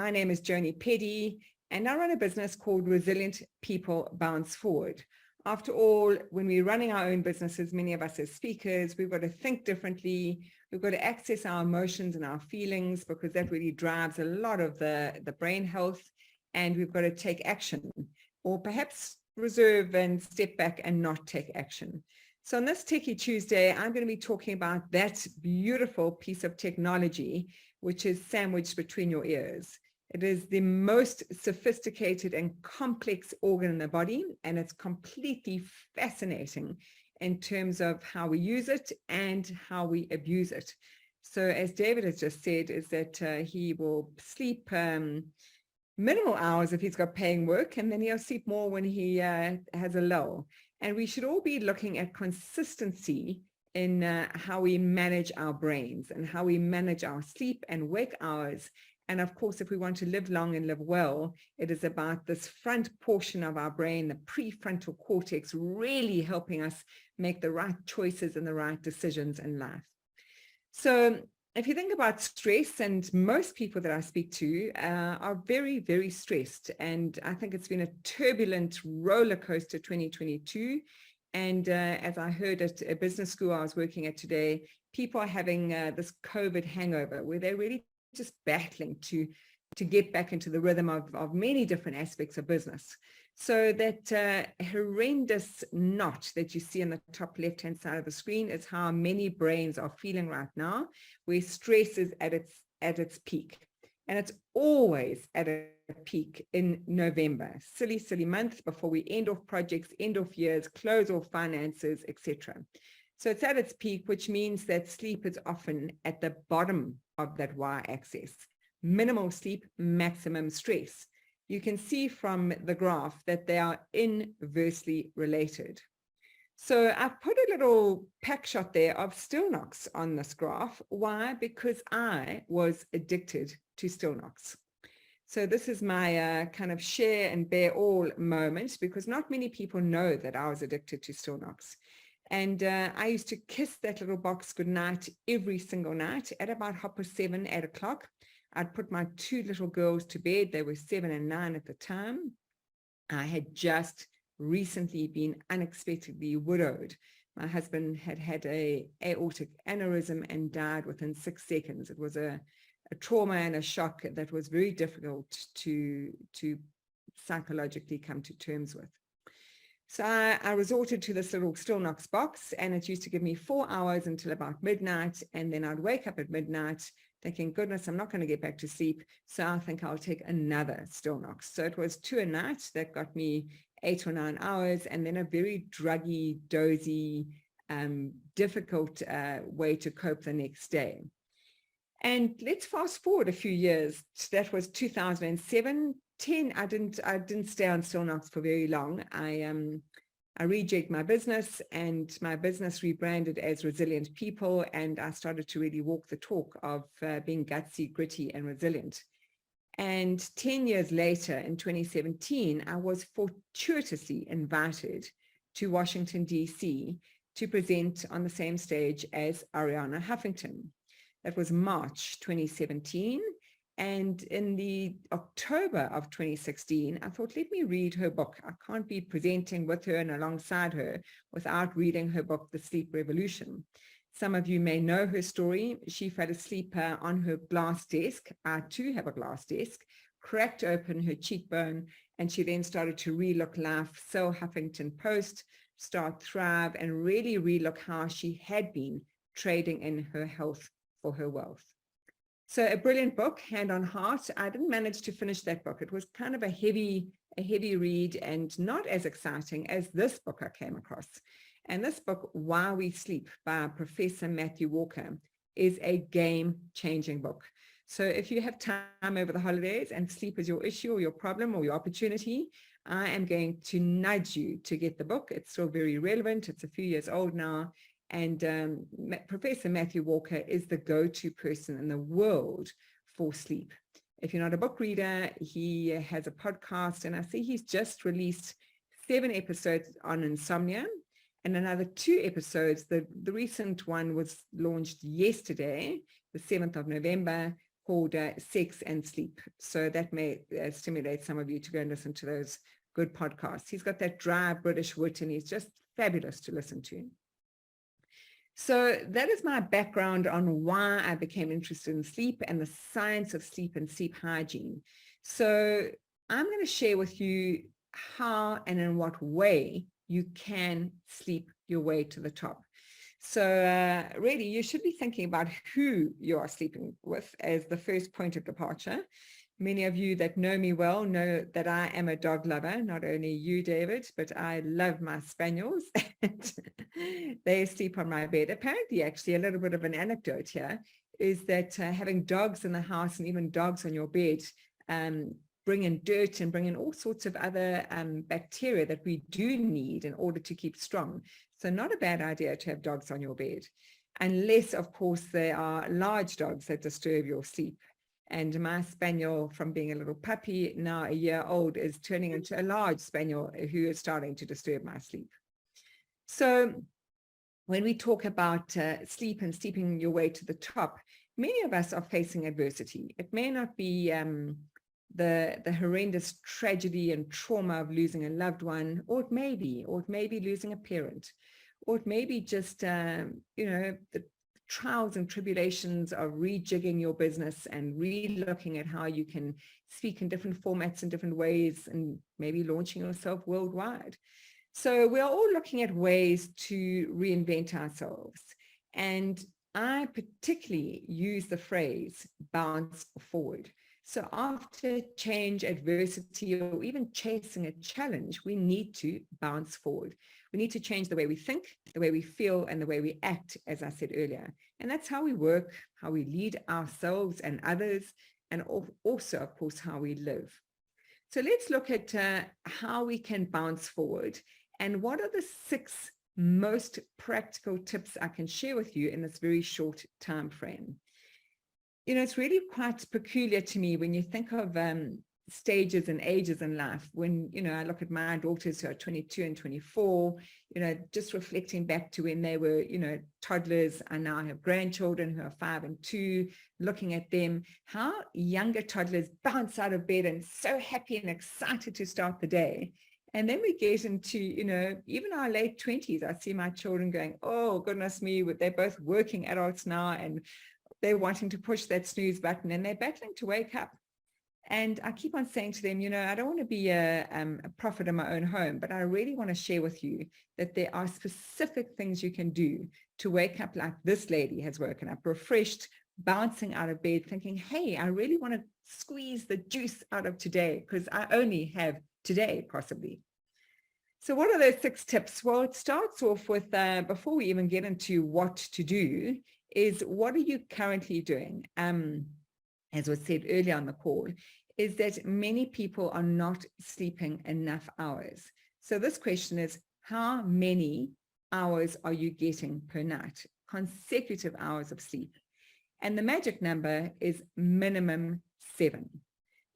My name is Joni Peddie, and I run a business called Resilient People Bounce Forward. After all, when we're running our own businesses, many of us as speakers, we've got to think differently. We've got to access our emotions and our feelings, because that really drives a lot of the brain health. And we've got to take action, or perhaps reserve and step back and not take action. So on this Techie Tuesday, I'm going to be talking about that beautiful piece of technology, which is sandwiched between your ears. It is the most sophisticated and complex organ in the body, and it's completely fascinating in terms of how we use it and how we abuse it. So as David has just said, is that he will sleep minimal hours if he's got paying work, and then he'll sleep more when he has a lull. And we should all be looking at consistency in how we manage our brains and how we manage our sleep and wake hours. And of course, if we want to live long and live well, it is about this front portion of our brain, the prefrontal cortex, really helping us make the right choices and the right decisions in life. So if you think about stress, and most people that I speak to are very, very stressed. And I think it's been a turbulent roller coaster 2022. And as I heard at a business school I was working at today, people are having this COVID hangover, where they're really just battling to get back into the rhythm of many different aspects of business. So that horrendous knot that you see on the top left-hand side of the screen is how many brains are feeling right now, where stress is at its peak. And it's always at a peak in November, silly month before we end off projects, end off years, close off finances, etc. So it's at its peak, which means that sleep is often at the bottom of that y-axis. Minimal sleep, maximum stress. You can see from the graph that they are inversely related. So I've put a little pack shot there of Stilnox on this graph. Why? Because I was addicted to Stilnox. So this is my kind of share and bear all moment, because not many people know that I was addicted to Stilnox. And I used to kiss that little box goodnight every single night at about 7:30, 8 o'clock. I'd put my two little girls to bed. They were 7 and 9 at the time. I had just recently been unexpectedly widowed. My husband had had an aortic aneurysm and died within 6 seconds. It was a trauma and a shock that was very difficult to psychologically come to terms with. So I resorted to this little Stilnox box, and it used to give me 4 hours until about midnight. And then I'd wake up at midnight thinking, goodness, I'm not going to get back to sleep. So I think I'll take another Stilnox. So it was 2 a night that got me 8 or 9 hours, and then a very druggy, dozy, difficult way to cope the next day. And let's fast forward a few years. That was 2007. 10, I didn't stay on Stilnox for very long. I rejigged my business, and my business rebranded as Resilient People, and I started to really walk the talk of being gutsy, gritty, and resilient. And 10 years later, in 2017, I was fortuitously invited to Washington, D.C. to present on the same stage as Arianna Huffington. That was March 2017. And in the October of 2016, I thought, let me read her book. I can't be presenting with her and alongside her without reading her book, The Sleep Revolution. Some of you may know her story. She fell asleep on her glass desk. I too have a glass desk, cracked open her cheekbone, and she then started to relook life, sell Huffington Post, start Thrive, and really relook how she had been trading in her health for her wealth. So a brilliant book, hand on heart. I didn't manage to finish that book. It was kind of a heavy read and not as exciting as this book I came across. And this book, Why We Sleep by Professor Matthew Walker, is a game-changing book. So if you have time over the holidays and sleep is your issue or your problem or your opportunity, I am going to nudge you to get the book. It's still very relevant. It's a few years old now. And Professor Matthew Walker is the go-to person in the world for sleep. If you're not a book reader, he has a podcast, and I see he's just released 7 episodes on insomnia and another 2 episodes. The recent one was launched yesterday, the 7th of November, called Sex and Sleep. So that may stimulate some of you to go and listen to those good podcasts. He's got that dry British wit, and he's just fabulous to listen to. So that is my background on why I became interested in sleep and the science of sleep and sleep hygiene. So I'm going to share with you how and in what way you can sleep your way to the top. So really, you should be thinking about who you are sleeping with as the first point of departure. Many of you that know me well know that I am a dog lover, not only you, David, but I love my spaniels. And they sleep on my bed. Apparently, actually, a little bit of an anecdote here is that having dogs in the house and even dogs on your bed bring in dirt and bring in all sorts of other bacteria that we do need in order to keep strong. So not a bad idea to have dogs on your bed, unless, of course, they are large dogs that disturb your sleep. And my spaniel, from being a little puppy, now a year old, is turning into a large spaniel who is starting to disturb my sleep. So when we talk about sleep and sleeping your way to the top, many of us are facing adversity. It may not be the horrendous tragedy and trauma of losing a loved one, or it may be losing a parent, or it may be just, the trials and tribulations of rejigging your business and re-looking at how you can speak in different formats in different ways and maybe launching yourself worldwide. So we're all looking at ways to reinvent ourselves. And I particularly use the phrase bounce forward. So after change, adversity, or even chasing a challenge, we need to bounce forward. We need to change the way we think, the way we feel, and the way we act, as I said earlier. And that's how we work, how we lead ourselves and others, and also, of course, how we live. So let's look at how we can bounce forward and what are the 6 most practical tips I can share with you in this very short time frame. It's really quite peculiar to me when you think of stages and ages in life. When, I look at my daughters who are 22 and 24, just reflecting back to when they were, toddlers. I now have grandchildren who are 5 and 2, looking at them, how younger toddlers bounce out of bed and so happy and excited to start the day. And then we get into, even our late 20s, I see my children going, oh, goodness me, they're both working adults now, and they're wanting to push that snooze button, and they're battling to wake up. And I keep on saying to them, I don't want to be a prophet in my own home, but I really want to share with you that there are specific things you can do to wake up like this lady has woken up, refreshed, bouncing out of bed, thinking, hey, I really want to squeeze the juice out of today because I only have today, possibly. So what are those 6 tips? Well, it starts off with, before we even get into what to do, is what are you currently doing? As was said earlier on the call, is that many people are not sleeping enough hours. So this question is, how many hours are you getting per night? Consecutive hours of sleep. And the magic number is minimum 7.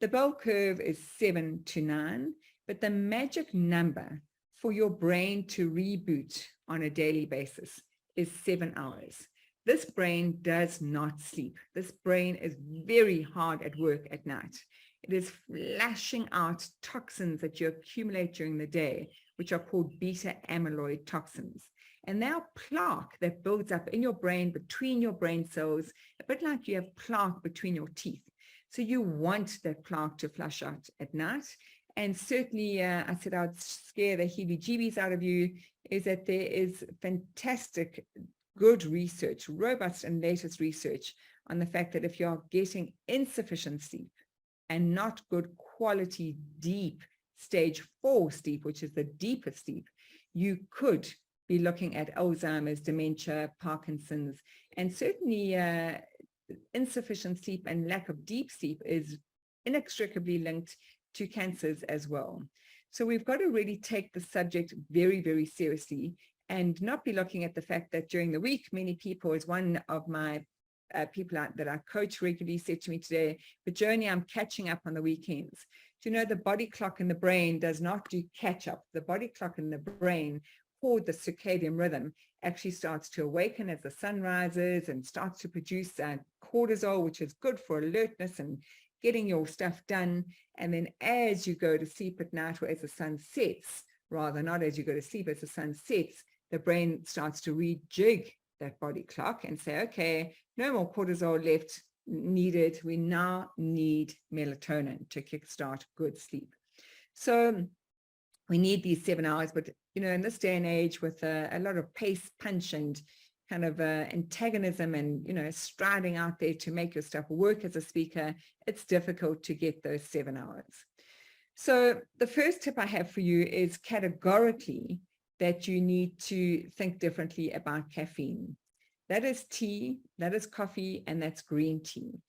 The bell curve is 7 to 9, but the magic number for your brain to reboot on a daily basis is 7 hours. This brain does not sleep. This brain is very hard at work at night. It is flashing out toxins that you accumulate during the day, which are called beta amyloid toxins. And they are plaque that builds up in your brain, between your brain cells, a bit like you have plaque between your teeth. So you want that plaque to flush out at night. And certainly, I said I'd scare the heebie-jeebies out of you, is that there is fantastic good research, robust and latest research on the fact that if you're getting insufficient sleep and not good quality, deep stage 4 sleep, which is the deepest sleep, you could be looking at Alzheimer's, dementia, Parkinson's, and certainly insufficient sleep and lack of deep sleep is inextricably linked to cancers as well. So we've got to really take the subject very, very seriously and not be looking at the fact that during the week, many people, as one of my people that I coach regularly said to me today, but Joni, I'm catching up on the weekends. Do you know the body clock in the brain does not do catch up? The body clock in the brain called the circadian rhythm, actually starts to awaken as the sun rises and starts to produce cortisol, which is good for alertness and getting your stuff done. And then as you go to sleep at night, or as the sun sets, rather not as you go to sleep, as the sun sets, the brain starts to rejig that body clock and say, okay, no more cortisol left needed. We now need melatonin to kickstart good sleep. So we need these 7 hours, but in this day and age with a lot of pace punch and kind of antagonism and striding out there to make your stuff work as a speaker, it's difficult to get those 7 hours. So the first tip I have for you is categorically that you need to think differently about caffeine. That is tea, that is coffee, and that's green tea.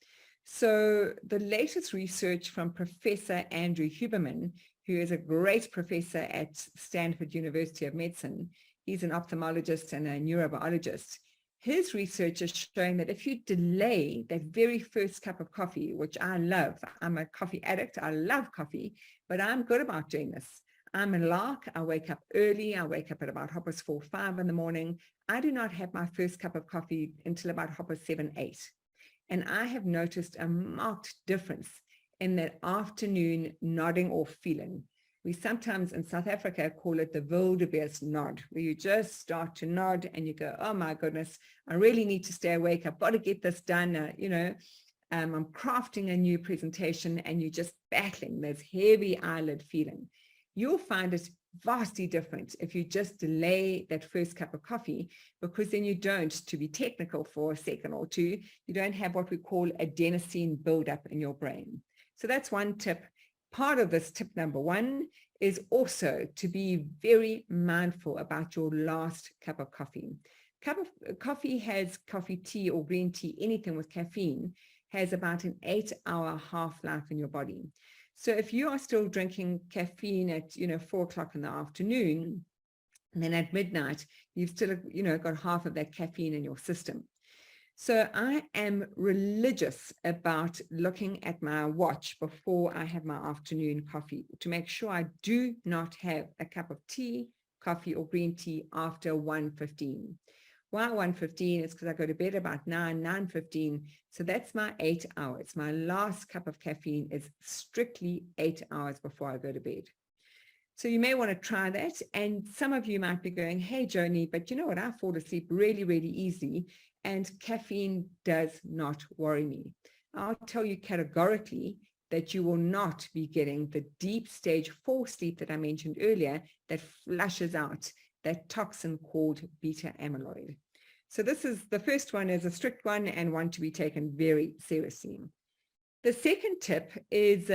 So the latest research from Professor Andrew Huberman, who is a great professor at Stanford University of Medicine, he's an ophthalmologist and a neurobiologist. His research is showing that if you delay that very first cup of coffee, which I love, I'm a coffee addict, I love coffee, but I'm good about doing this. I'm a lark. I wake up early. I wake up at about 4:05 in the morning. I do not have my first cup of coffee until about 7, 8. And I have noticed a marked difference in that afternoon nodding off feeling. We sometimes in South Africa call it the wildebeest nod, where you just start to nod and you go, oh my goodness, I really need to stay awake. I've got to get this done. I'm crafting a new presentation and you're just battling this heavy eyelid feeling. You'll find it vastly different if you just delay that first cup of coffee, because then you don't, to be technical for a second or two, you don't have what we call adenosine buildup in your brain. So that's one tip. Part of this tip number one is also to be very mindful about your last cup of coffee. Cup of coffee has coffee, tea, or green tea, anything with caffeine, has about an 8-hour half-life in your body. So if you are still drinking caffeine at 4 o'clock in the afternoon, and then at midnight, you've still got half of that caffeine in your system. So I am religious about looking at my watch before I have my afternoon coffee to make sure I do not have a cup of tea, coffee, or green tea after 1:15. Why 1:15? It's because I go to bed about 9:15. So that's my 8 hours. My last cup of caffeine is strictly 8 hours before I go to bed. So you may want to try that. And some of you might be going, hey, Joni, but you know what? I fall asleep really, really easy. And caffeine does not worry me. I'll tell you categorically that you will not be getting the deep stage 4 sleep that I mentioned earlier that flushes out that toxin called beta amyloid. So this is the first one, is a strict one and one to be taken very seriously. The second tip is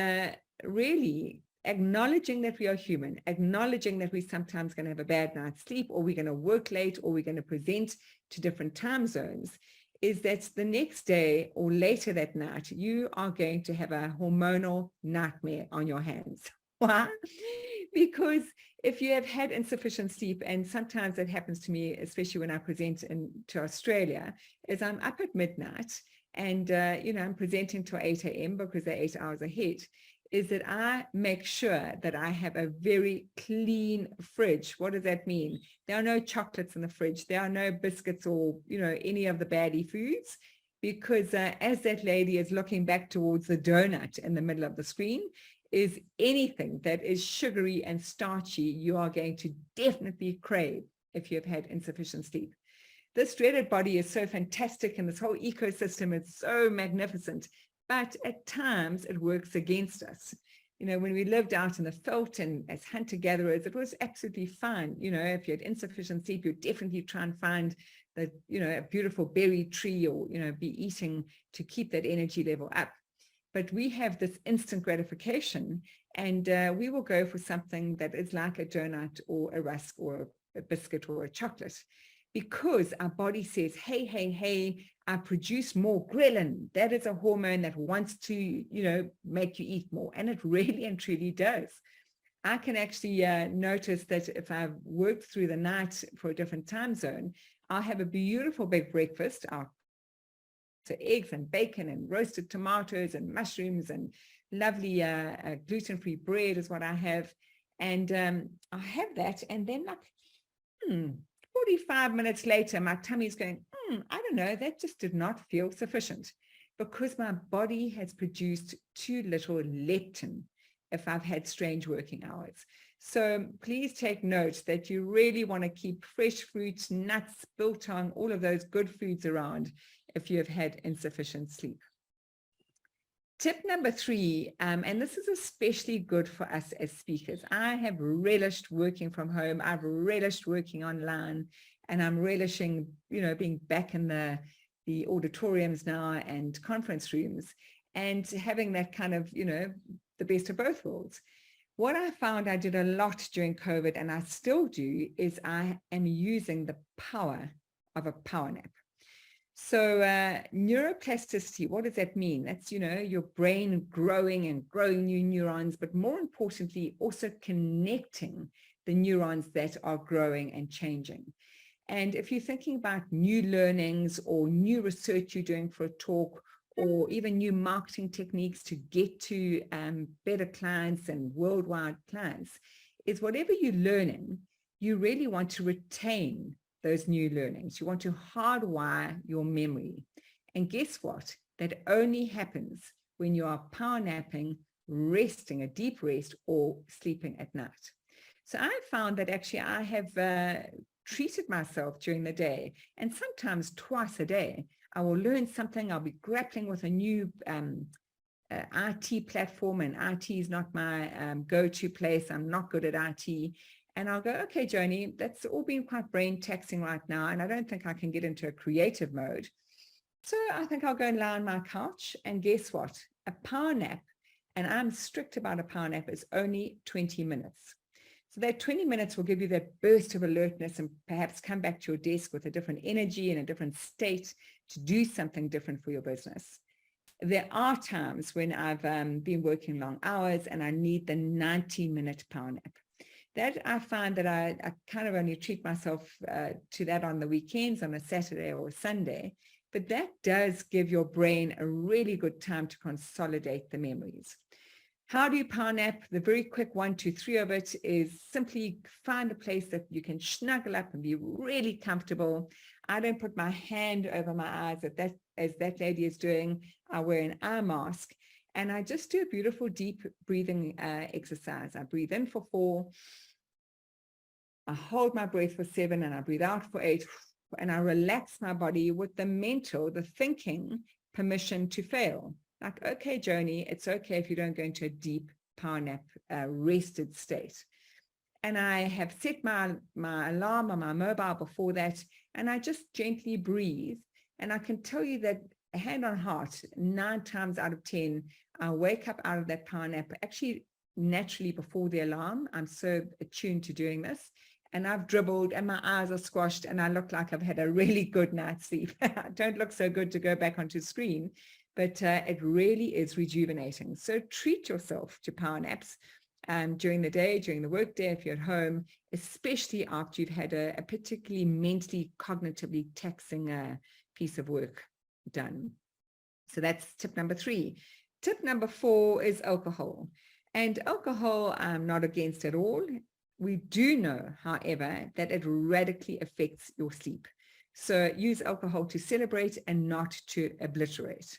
really acknowledging that we are human, acknowledging that we're sometimes going to have a bad night's sleep, or we're going to work late, or we're going to present to different time zones, is that the next day or later that night, you are going to have a hormonal nightmare on your hands. Why? Because if you have had insufficient sleep, and sometimes it happens to me, especially when I present to Australia, is I'm up at midnight and, I'm presenting till 8 a.m. because they're 8 hours ahead, is that I make sure that I have a very clean fridge. What does that mean? There are no chocolates in the fridge. There are no biscuits or, any of the baddie foods, because as that lady is looking back towards the donut in the middle of the screen, is anything that is sugary and starchy, you are going to definitely crave if you have had insufficient sleep. This dreaded body is so fantastic, and this whole ecosystem is so magnificent, but at times it works against us. When we lived out in the veldt and as hunter-gatherers, it was absolutely fine. If you had insufficient sleep, you'd definitely try and find a beautiful berry tree, or, be eating to keep that energy level up. But we have this instant gratification, and we will go for something that is like a donut or a rusk or a biscuit or a chocolate, because our body says, hey, hey, hey, I produce more ghrelin. That is a hormone that wants to, make you eat more. And it really and truly does. I can actually notice that if I've worked through the night for a different time zone, I'll have a beautiful big breakfast. So eggs and bacon and roasted tomatoes and mushrooms and lovely gluten-free bread is what I have. And I have that. And then 45 minutes later, my tummy's going, I don't know, that just did not feel sufficient because my body has produced too little leptin if I've had strange working hours. So please take note that you really want to keep fresh fruits, nuts, biltong, all of those good foods around if you have had insufficient sleep. Tip number 3, and this is especially good for us as speakers. I have relished working from home. I've relished working online, and I'm relishing, being back in the auditoriums now and conference rooms and having that kind of, the best of both worlds. What I found I did a lot during COVID, and I still do, is I am using the power of a power nap. So neuroplasticity, what does that mean? That's, your brain growing and growing new neurons, but more importantly, also connecting the neurons that are growing and changing. And if you're thinking about new learnings or new research you're doing for a talk, or even new marketing techniques to get to better clients and worldwide clients, is whatever you're learning, you really want to retain those new learnings. You want to hardwire your memory. And guess what? That only happens when you are power napping, resting, a deep rest, or sleeping at night. So I found that actually I have treated myself during the day, and sometimes twice a day. I will learn something. I'll be grappling with a new IT platform, and IT is not my go-to place. I'm not good at IT. And I'll go, okay, Joni, that's all been quite brain taxing right now, and I don't think I can get into a creative mode. So I think I'll go and lie on my couch, and guess what? A power nap, and I'm strict about a power nap, is only 20 minutes. So that 20 minutes will give you that burst of alertness and perhaps come back to your desk with a different energy and a different state to do something different for your business. There are times when I've been working long hours and I need the 90-minute power nap. That I find that I kind of only treat myself to that on the weekends, on a Saturday or a Sunday, but that does give your brain a really good time to consolidate the memories. How do you power nap? The very quick 1, 2, 3 of it is simply find a place that you can snuggle up and be really comfortable. I don't put my hand over my eyes as that lady is doing. I wear an eye mask, and I just do a beautiful deep breathing exercise. I breathe in for 4, I hold my breath for 7, and I breathe out for 8, and I relax my body with the mental, the thinking permission to fail. Like, okay, Joni, it's okay if you don't go into a deep power nap, rested state. And I have set my alarm on my mobile before that, and I just gently breathe. And I can tell you that, hand on heart, 9 times out of 10, I wake up out of that power nap actually naturally before the alarm. I'm so attuned to doing this. And I've dribbled and my eyes are squashed and I look like I've had a really good night's sleep. I don't look so good to go back onto screen, but it really is rejuvenating. So treat yourself to power naps during the day, during the workday, if you're at home, especially after you've had a particularly mentally, cognitively taxing piece of work done. So that's tip number 3. Tip number 4 is alcohol. And alcohol, I'm not against at all. We do know, however, that it radically affects your sleep. So use alcohol to celebrate and not to obliterate.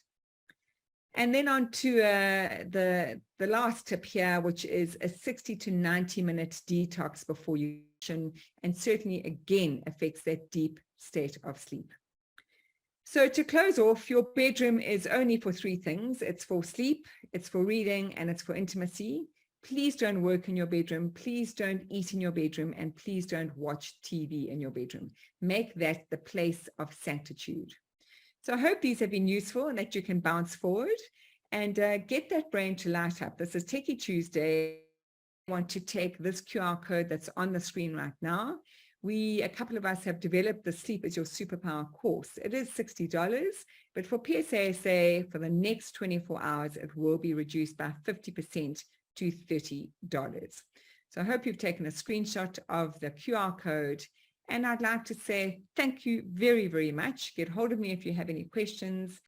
And then on to the last tip here, which is a 60 to 90-minute detox before you and certainly again affects that deep state of sleep. So to close off, your bedroom is only for 3 things. It's for sleep, it's for reading, and it's for intimacy. Please don't work in your bedroom. Please don't eat in your bedroom, and please don't watch TV in your bedroom. Make that the place of sanctitude. So I hope these have been useful and that you can bounce forward and get that brain to light up. This is Techie Tuesday. I want to take this QR code that's on the screen right now. A couple of us have developed the Sleep is Your Superpower course. It is $60, but for PSASA, for the next 24 hours, it will be reduced by 50% to $30. So I hope you've taken a screenshot of the QR code. And I'd like to say thank you very, very much. Get hold of me if you have any questions.